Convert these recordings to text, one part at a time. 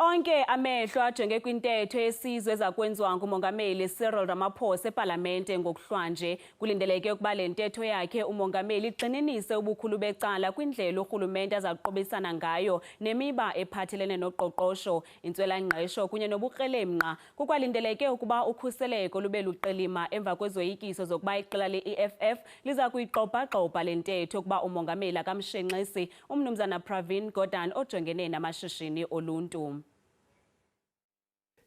Onke amehlo ajonge kwintetho yesizwe ezakwenziwa ngumongameli Cyril Ramaphosa epalamente ngokuhlwanje. Kulindeleke ukuba lentetho yakhe umongameli igxininisise ubukhulu becala kwindlela urhulumente azakuqubisana ngayo nemiba ephathelene noqoqosho, intswela-ngqesho kunye nobukrelemnqa. Kukwalindeleke ukuba ukhuseleko lube luqilima emva kwezoyikiso zokuba iqela le-EFF lizakuyigxobha-gxobha lentetho ukuba umongameli akamshenxisi umnumzana Pravin Gordhan ojongene namashishini oluntu.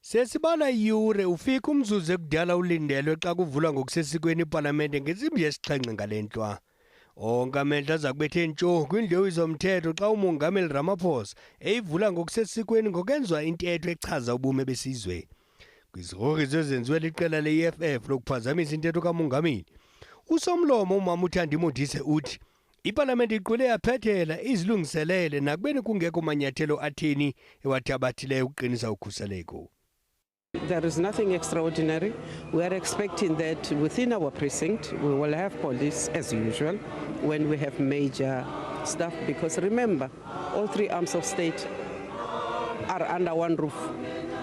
Sesibala iyure ufika umzuzu ekudala ulindelwe xa kuvulwa ngokusesikweni ipalamente ngentsimbi yesixhenxe ngalentwa. Onke amehlo aza kubethe ntsho kwindlu zomthetho xa umongameli Ramaphosa eyivula ngokusesikweni ngokwenzwa intetho echaza ubume besizwe. Kwizigrogriso ezenziwe liqela le-EFF lokuphazamisa intetho kamongameli, usomlomo umama uThandimodise uthi ipalamente iqule yaphethela izilungiselele nakubeni kungekho manyathelo atheni ewathabathileyo ukuqinisa ukhuseleko. There is nothing extraordinary. We are expecting that within our precinct we will have police as usual when we have major stuff, because remember, all three arms of state are under one roof.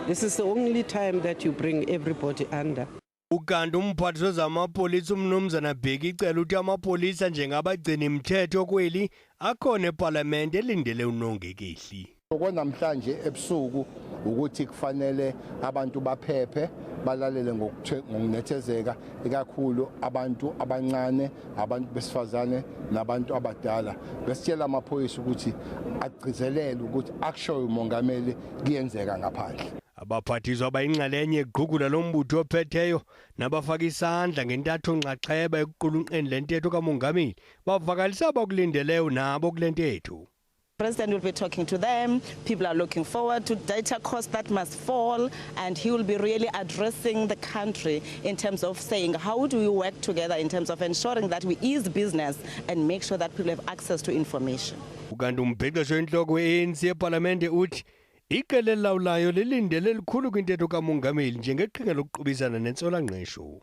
This is the only time that you bring everybody under. Ukanti umphathiswa zamapolisa umnumzana Bheki icela uthi amapolisa njengabagcini mthetho kweli akhona epalamente elindele unongekehli. Namhlanje ebusuku ukuthi kufanele abantu baphephe balalele ngokunethezeka ikakhulu abantu abancane, abantu besifazane nabantu abadala. Besitshela amaphoyisa ukuthi agcizelele ukuthi akushoyo umongameli kuyenzeka ngaphandle. Abaphathiswa abayingxalenye egqugula lombutho ophetheyo nabafaka isandla ngentatho nxaxheba ekuqulunqeni lentetho kamongameli bavakalisa abakulindeleyo nabo kulentetho. President will be talking to them. People are looking forward to data costs that must fall, and he will be really addressing the country in terms of saying how do we work together in terms of ensuring that we ease business and make sure that people have access to information. Ukanti umbhexesho enhloko we-ANC epalamente uthi iqela elilawulayo lilindele elikhulu kwintetho kamongameli njengeqhinga lokuqubisana nentswela-ngqesho.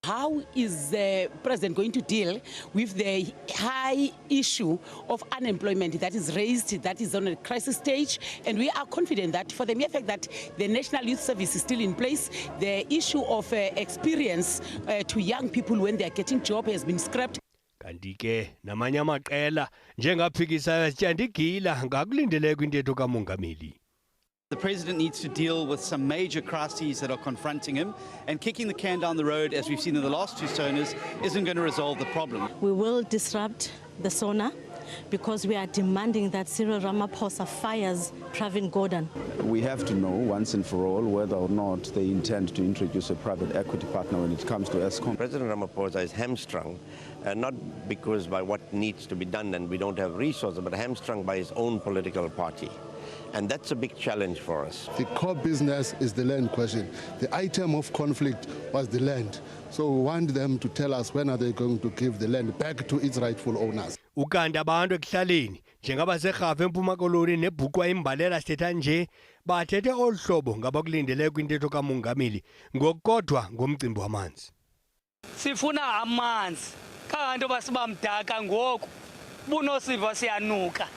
How is the president going to deal with the high issue of unemployment that is raised, that is on a crisis stage? And we are confident that for the mere fact that the National Youth Service is still in place, the issue of experience to young people when they are getting job has been scrapped. Kanti ke namanye amaqela njengaphikisayo asityanda igila ngakulindeleke kwintetho kamongameli. The president needs to deal with some major crises that are confronting him, and kicking the can down the road, as we've seen in the last two soners, isn't going to resolve the problem. We will disrupt the SONA because we are demanding that Cyril Ramaphosa fires Pravin Gordhan. We have to know once and for all whether or not they intend to introduce a private equity partner when it comes to ESCOM. President Ramaphosa is hamstrung, not because by what needs to be done and we don't have resources, but hamstrung by his own political party. And that's a big challenge for us. The core business is the land question. The item of conflict was the land. So we want them to tell us when are they going to give the land back to its rightful owners. Ukanti abantu ekuhlaleni njengabaserhafu empuma koloni nebhuqwa imbalela sithetha nje bathethe oluhlobo ngabakulindeleyo kwintetho kamongameli ngokukodwa ngomcimbi wamanzi. Sifuna amanzi kanti basibamdaka ngoku bunosiva siyanuka.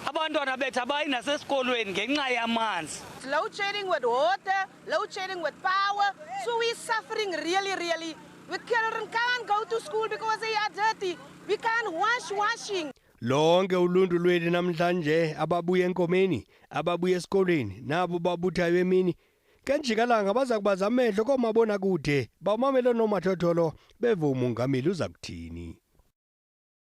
Abantwana bethu abayi nasesikolweni ngenxa yamanzi. Load shedding with water, load shedding with power. So we're suffering really. We can't go to school because they are dirty. We can't washing. Lonke uluntu lwethu namhlanje ababuya enkomeni, ababuya esikolweni, nabo babuthayo emini. Kanjikalanga baza kubaza amehlo komabona kude, bamamele nomathotholo beve umongameli uza kuthini.